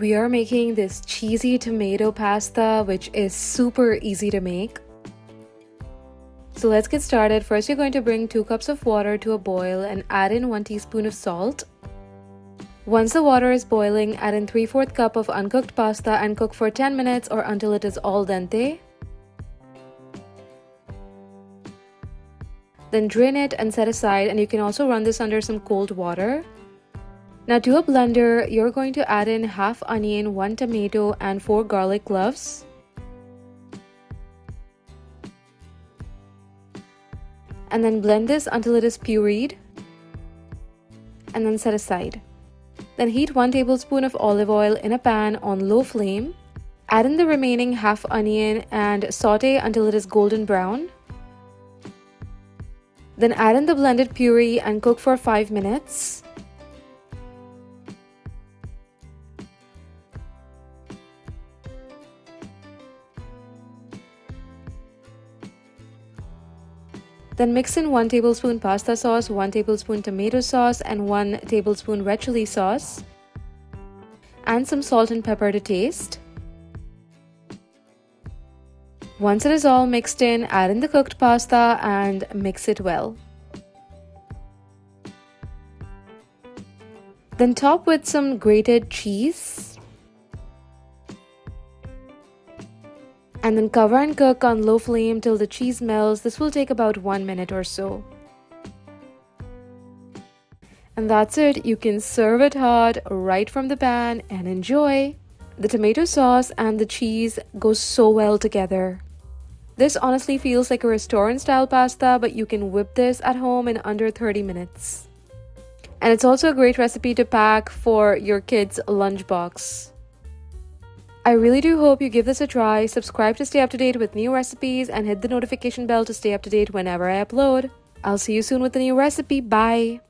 We are making this cheesy tomato pasta, which is super easy to make. So let's get started. First, you're going to bring 2 cups of water to a boil and add in 1 teaspoon of salt. Once the water is boiling, add in 3/4 cup of uncooked pasta and cook for 10 minutes or until it is al dente. Then drain it and set aside, and you can also run this under some cold water. Now to a blender, you're going to add in half onion, 1 tomato and 4 garlic cloves. And then blend this until it is pureed. And then set aside. Then heat 1 tablespoon of olive oil in a pan on low flame. Add in the remaining half onion and saute until it is golden brown. Then add in the blended puree and cook for 5 minutes. Then mix in 1 tablespoon pasta sauce, 1 tablespoon tomato sauce, and 1 tablespoon red chili sauce. And some salt and pepper to taste. Once it is all mixed in, add in the cooked pasta and mix it well. Then top with some grated cheese. And then cover and cook on low flame till the cheese melts. This will take about 1 minute or so. And that's it. You can serve it hot right from the pan and enjoy. The tomato sauce and the cheese go so well together. This honestly feels like a restaurant style pasta, but you can whip this at home in under 30 minutes. And it's also a great recipe to pack for your kids' lunchbox. I really do hope you give this a try. Subscribe to stay up to date with new recipes and hit the notification bell to stay up to date whenever I upload. I'll see you soon with a new recipe. Bye!